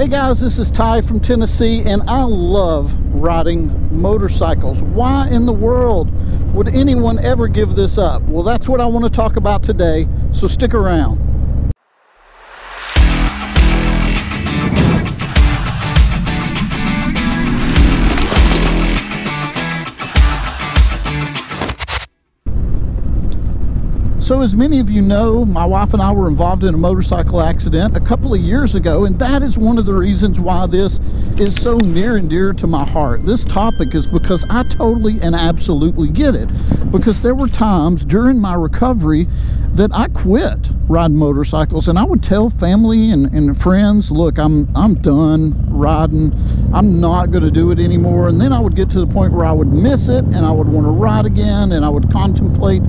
Hey guys, this is Ty from Tennessee, and I love riding motorcycles. Why in the world would anyone ever give this up? Well, that's what I want to talk about today, so stick around. So as many of you know, my wife and I were involved in a motorcycle accident a couple of years ago, and that is one of the reasons why this is so near and dear to my heart. This topic is because I totally and absolutely get it. Because there were times during my recovery that I quit riding motorcycles, and I would tell family and friends, look, I'm done riding. I'm not going to do it anymore. And then I would get to the point where I would miss it, and I would want to ride again, and I would contemplate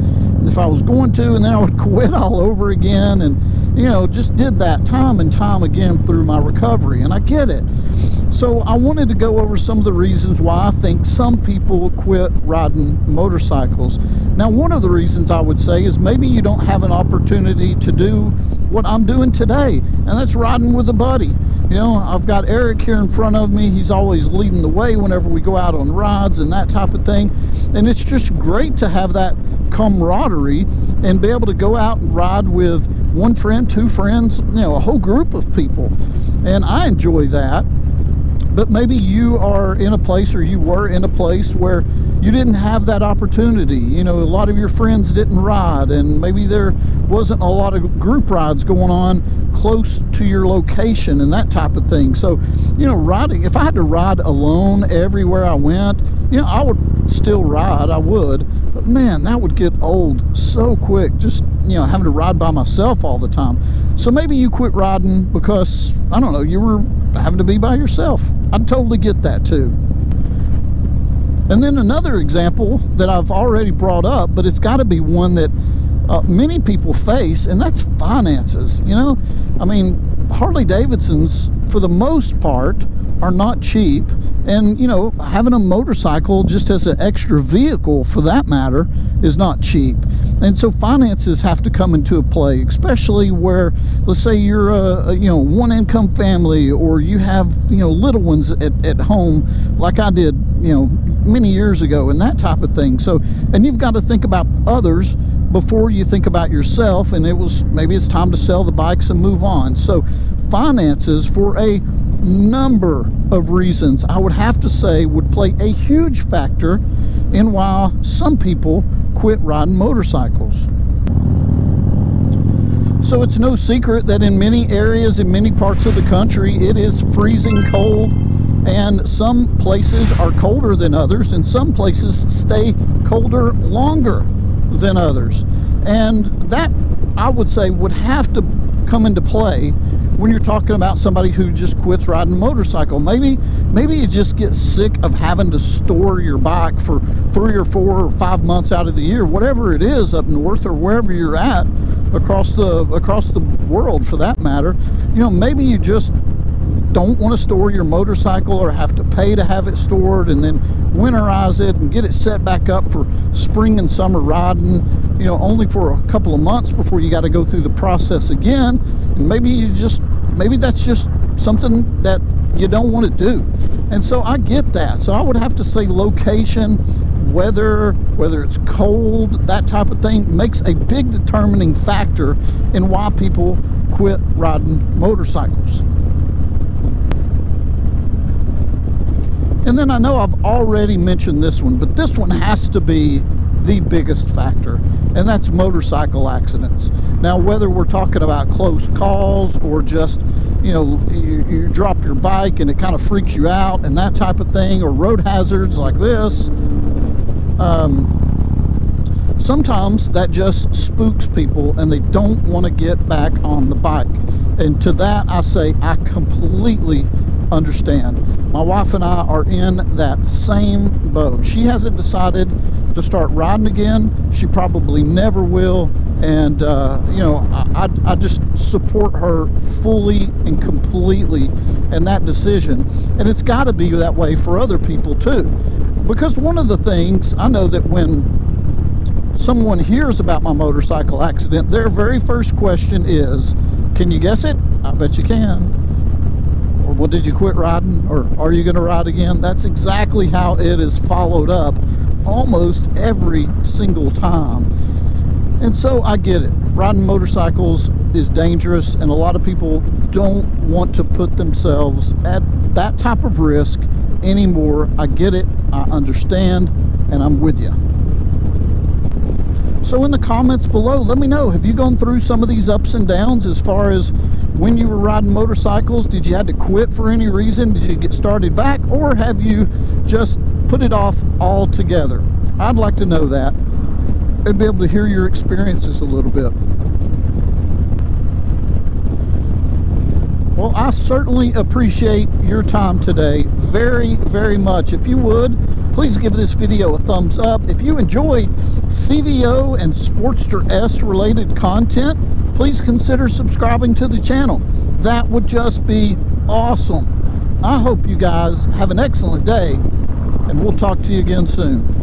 if I was going to, and then I would quit all over again, and you know, just did that time and time again through my recovery, and I get it. So I wanted to go over some of the reasons why I think some people quit riding motorcycles. Now, one of the reasons I would say is maybe you don't have an opportunity to do what I'm doing today, and that's riding with a buddy. You know, I've got Eric here in front of me. He's always leading the way whenever we go out on rides and that type of thing, and it's just great to have that camaraderie and be able to go out and ride with one friend, two friends, you know, a whole group of people, and I enjoy that. But maybe you are in a place, or you were in a place, where you didn't have that opportunity. You know, a lot of your friends didn't ride, and maybe there wasn't a lot of group rides going on close to your location and that type of thing. So, you know, riding, if I had to ride alone everywhere I went, you know, I would still ride, I would, but man, that would get old so quick, just, you know, having to ride by myself all the time. So maybe you quit riding because, I don't know, you were having to be by yourself. I totally get that too. And then another example that I've already brought up, but it's got to be one that many people face, and that's finances. You know, I mean, Harley Davidsons, for the most part, are not cheap, and you know, having a motorcycle just as an extra vehicle for that matter is not cheap. And so finances have to come into play, especially where, let's say you're a you know, one income family, or you have, you know, little ones at home like I did, you know, many years ago, and that type of thing. So, and you've got to think about others before you think about yourself, and maybe it's time to sell the bikes and move on. So finances, for a number of reasons, I would have to say, would play a huge factor in why some people quit riding motorcycles. So it's no secret that in many areas, in many parts of the country, it is freezing cold, and some places are colder than others, and some places stay colder longer than others. And that, I would say, would have to come into play when you're talking about somebody who just quits riding a motorcycle. Maybe you just get sick of having to store your bike for 3 or 4 or 5 months out of the year, whatever it is up north or wherever you're at across the world for that matter. You know, maybe you just don't want to store your motorcycle, or have to pay to have it stored, and then winterize it and get it set back up for spring and summer riding, you know, only for a couple of months before you got to go through the process again. And maybe that's just something that you don't want to do. And so I get that. So I would have to say location, weather, whether it's cold, that type of thing, makes a big determining factor in why people quit riding motorcycles. And then I know I've already mentioned this one, but this one has to be the biggest factor, and that's motorcycle accidents. Now, whether we're talking about close calls, or just, you know, you drop your bike and it kind of freaks you out and that type of thing, or road hazards like this, sometimes that just spooks people and they don't want to get back on the bike. And to that I say, I completely understand. My wife and I are in that same boat. She hasn't decided to start riding again. She probably never will. And you know, I just support her fully and completely in that decision. And it's got to be that way for other people too. Because one of the things I know, that when someone hears about my motorcycle accident, their very first question is, can you guess it? I bet you can. Or, well, did you quit riding? Or are you going to ride again? That's exactly how it is followed up almost every single time. And so I get it. Riding motorcycles is dangerous, and a lot of people don't want to put themselves at that type of risk anymore. I get it. I understand, and I'm with you. So in the comments below, let me know, have you gone through some of these ups and downs as far as when you were riding motorcycles? Did you have to quit for any reason? Did you get started back? Or have you just put it off altogether? I'd like to know that and be able to hear your experiences a little bit. Well, I certainly appreciate your time today very, very much. If you would, please give this video a thumbs up. If you enjoy CVO and Sportster S related content, please consider subscribing to the channel. That would just be awesome. I hope you guys have an excellent day, and we'll talk to you again soon.